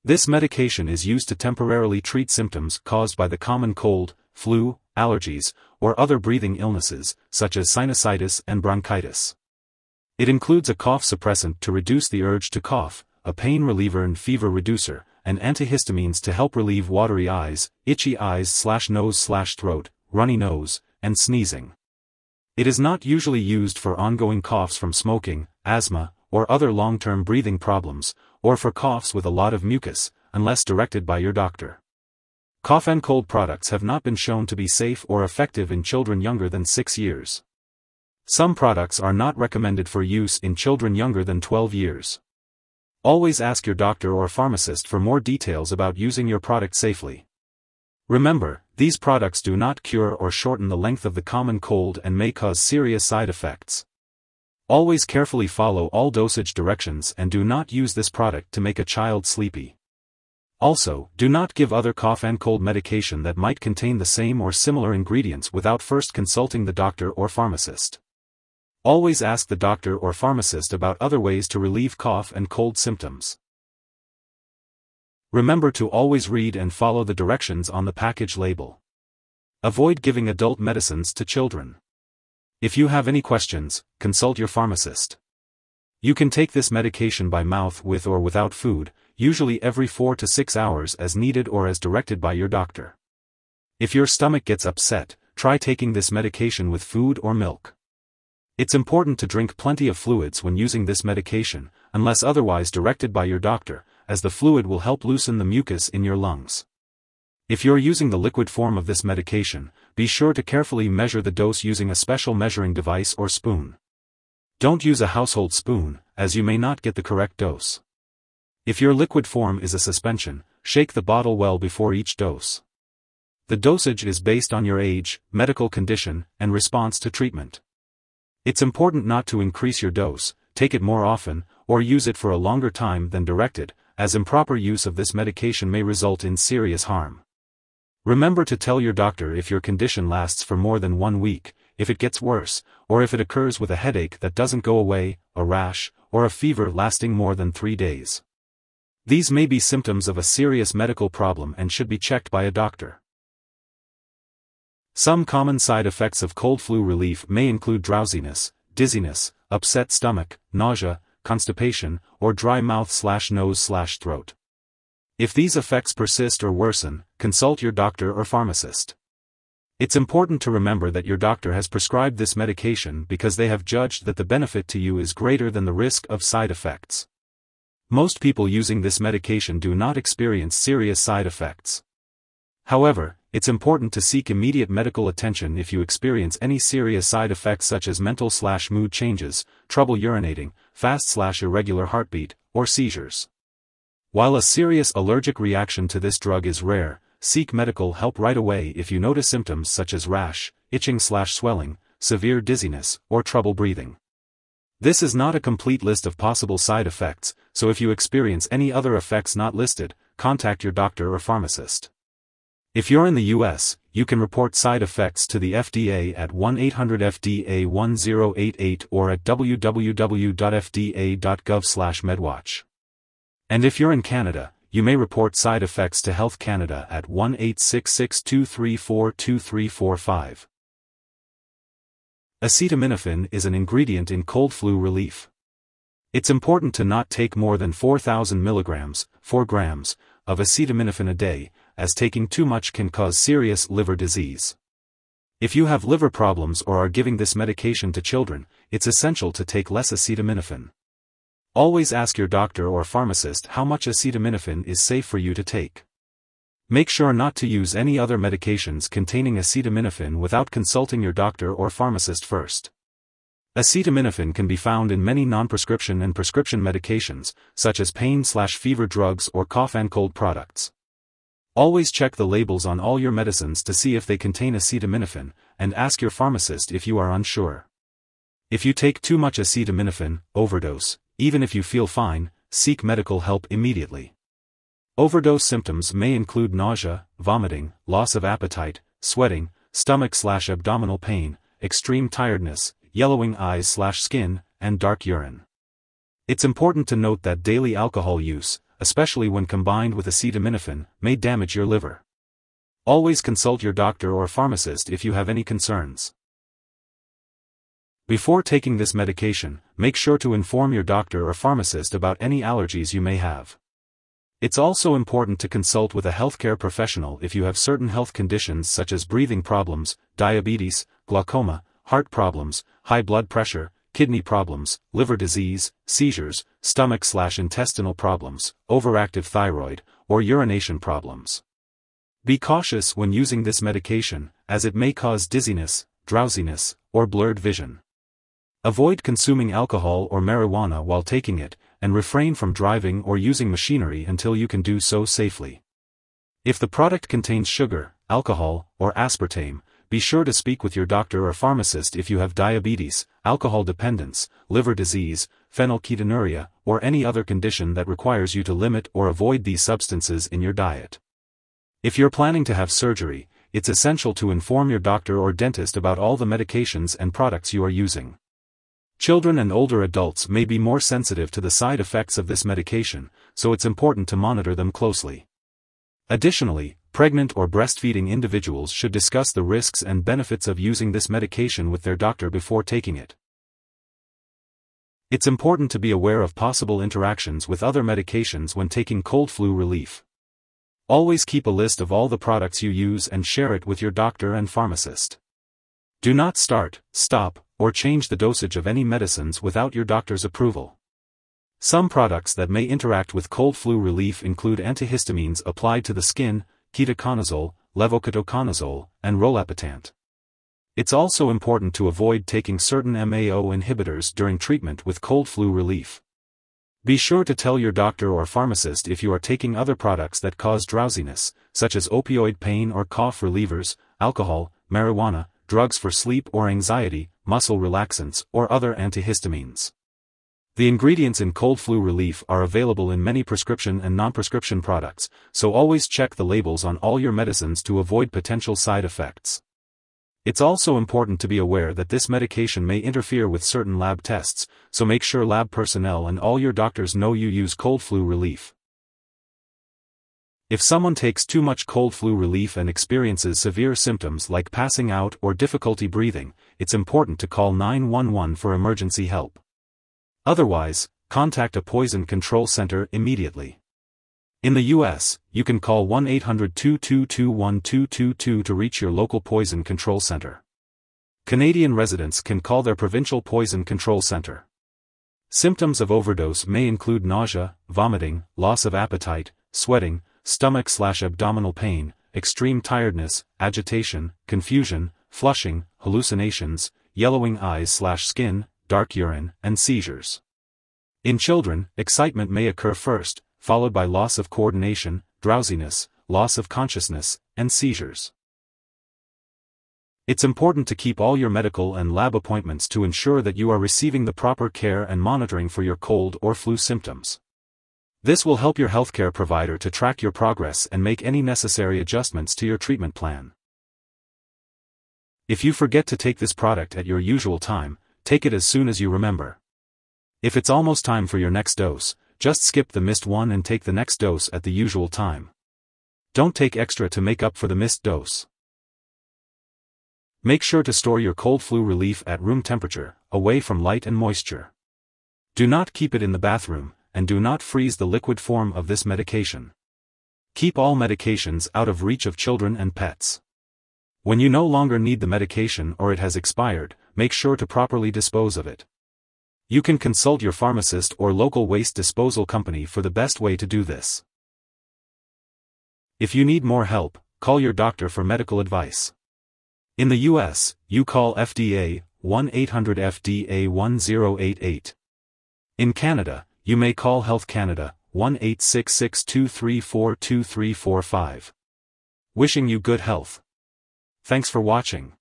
This medication is used to temporarily treat symptoms caused by the common cold, flu, allergies, or other breathing illnesses, such as sinusitis and bronchitis. It includes a cough suppressant to reduce the urge to cough, a pain reliever and fever reducer, and antihistamines to help relieve watery eyes, itchy eyes/nose/throat, runny nose, and sneezing. It is not usually used for ongoing coughs from smoking, asthma, or other long-term breathing problems, or for coughs with a lot of mucus, unless directed by your doctor. Cough and cold products have not been shown to be safe or effective in children younger than 6 years. Some products are not recommended for use in children younger than 12 years. Always ask your doctor or pharmacist for more details about using your product safely. Remember, these products do not cure or shorten the length of the common cold and may cause serious side effects. Always carefully follow all dosage directions and do not use this product to make a child sleepy. Also, do not give other cough and cold medication that might contain the same or similar ingredients without first consulting the doctor or pharmacist. Always ask the doctor or pharmacist about other ways to relieve cough and cold symptoms. Remember to always read and follow the directions on the package label. Avoid giving adult medicines to children. If you have any questions, consult your pharmacist. You can take this medication by mouth with or without food, usually every 4 to 6 hours as needed or as directed by your doctor. If your stomach gets upset, try taking this medication with food or milk. It's important to drink plenty of fluids when using this medication, unless otherwise directed by your doctor, as the fluid will help loosen the mucus in your lungs. If you're using the liquid form of this medication, be sure to carefully measure the dose using a special measuring device or spoon. Don't use a household spoon, as you may not get the correct dose. If your liquid form is a suspension, shake the bottle well before each dose. The dosage is based on your age, medical condition, and response to treatment. It's important not to increase your dose, take it more often, or use it for a longer time than directed, as improper use of this medication may result in serious harm. Remember to tell your doctor if your condition lasts for more than 1 week, if it gets worse, or if it occurs with a headache that doesn't go away, a rash, or a fever lasting more than 3 days. These may be symptoms of a serious medical problem and should be checked by a doctor. Some common side effects of cold flu relief may include drowsiness, dizziness, upset stomach, nausea, constipation, or dry mouth/nose/throat. If these effects persist or worsen, consult your doctor or pharmacist. It's important to remember that your doctor has prescribed this medication because they have judged that the benefit to you is greater than the risk of side effects. Most people using this medication do not experience serious side effects. However, it's important to seek immediate medical attention if you experience any serious side effects such as mental/mood changes, trouble urinating, fast/irregular heartbeat, or seizures. While a serious allergic reaction to this drug is rare, seek medical help right away if you notice symptoms such as rash, itching/swelling, severe dizziness, or trouble breathing. This is not a complete list of possible side effects, so if you experience any other effects not listed, contact your doctor or pharmacist. If you're in the US, you can report side effects to the FDA at 1-800-FDA-1088 or at www.fda.gov/medwatch. And if you're in Canada, you may report side effects to Health Canada at 1-866-234-2345. Acetaminophen is an ingredient in cold flu relief. It's important to not take more than 4,000 milligrams, 4 grams, of acetaminophen a day, as taking too much can cause serious liver disease. If you have liver problems or are giving this medication to children, it's essential to take less acetaminophen. Always ask your doctor or pharmacist how much acetaminophen is safe for you to take. Make sure not to use any other medications containing acetaminophen without consulting your doctor or pharmacist first. Acetaminophen can be found in many non-prescription and prescription medications, such as pain/fever drugs or cough and cold products. Always check the labels on all your medicines to see if they contain acetaminophen, and ask your pharmacist if you are unsure. If you take too much acetaminophen, overdose, even if you feel fine, seek medical help immediately. Overdose symptoms may include nausea, vomiting, loss of appetite, sweating, stomach/abdominal pain, extreme tiredness, yellowing eyes/skin, and dark urine. It's important to note that daily alcohol use, especially when combined with acetaminophen, may damage your liver. Always consult your doctor or pharmacist if you have any concerns. Before taking this medication, make sure to inform your doctor or pharmacist about any allergies you may have. It's also important to consult with a healthcare professional if you have certain health conditions such as breathing problems, diabetes, glaucoma, heart problems, high blood pressure, kidney problems, liver disease, seizures, stomach/intestinal problems, overactive thyroid, or urination problems. Be cautious when using this medication, as it may cause dizziness, drowsiness, or blurred vision. Avoid consuming alcohol or marijuana while taking it, and refrain from driving or using machinery until you can do so safely. If the product contains sugar, alcohol, or aspartame, be sure to speak with your doctor or pharmacist if you have diabetes, alcohol dependence, liver disease, phenylketonuria, or any other condition that requires you to limit or avoid these substances in your diet. If you're planning to have surgery, it's essential to inform your doctor or dentist about all the medications and products you are using. Children and older adults may be more sensitive to the side effects of this medication, so it's important to monitor them closely. Additionally, pregnant or breastfeeding individuals should discuss the risks and benefits of using this medication with their doctor before taking it. It's important to be aware of possible interactions with other medications when taking cold flu relief. Always keep a list of all the products you use and share it with your doctor and pharmacist. Do not start, stop, or change the dosage of any medicines without your doctor's approval. Some products that may interact with cold flu relief include antihistamines applied to the skin, ketoconazole, levoketoconazole, and rolapitant. It's also important to avoid taking certain MAO inhibitors during treatment with cold flu relief. Be sure to tell your doctor or pharmacist if you are taking other products that cause drowsiness, such as opioid pain or cough relievers, alcohol, marijuana, drugs for sleep or anxiety, muscle relaxants, or other antihistamines. The ingredients in cold flu relief are available in many prescription and non-prescription products, so always check the labels on all your medicines to avoid potential side effects. It's also important to be aware that this medication may interfere with certain lab tests, so make sure lab personnel and all your doctors know you use cold flu relief. If someone takes too much cold flu relief and experiences severe symptoms like passing out or difficulty breathing, it's important to call 911 for emergency help. Otherwise, contact a poison control center immediately. In the U.S., you can call 1-800-222-1222 to reach your local poison control center. Canadian residents can call their provincial poison control center. Symptoms of overdose may include nausea, vomiting, loss of appetite, sweating, stomach/abdominal pain, extreme tiredness, agitation, confusion, flushing, hallucinations, yellowing eyes/skin, dark urine, and seizures. In children, excitement may occur first, followed by loss of coordination, drowsiness, loss of consciousness, and seizures. It's important to keep all your medical and lab appointments to ensure that you are receiving the proper care and monitoring for your cold or flu symptoms. This will help your healthcare provider to track your progress and make any necessary adjustments to your treatment plan. If you forget to take this product at your usual time, take it as soon as you remember. If it's almost time for your next dose, just skip the missed one and take the next dose at the usual time. Don't take extra to make up for the missed dose. Make sure to store your cold flu relief at room temperature, away from light and moisture. Do not keep it in the bathroom, and do not freeze the liquid form of this medication. Keep all medications out of reach of children and pets. When you no longer need the medication or it has expired, make sure to properly dispose of it. You can consult your pharmacist or local waste disposal company for the best way to do this. If you need more help, call your doctor for medical advice. In the U.S., you call FDA, 1-800-FDA-1088. In Canada, you may call Health Canada, 1-866-234-2345. Wishing you good health. Thanks for watching.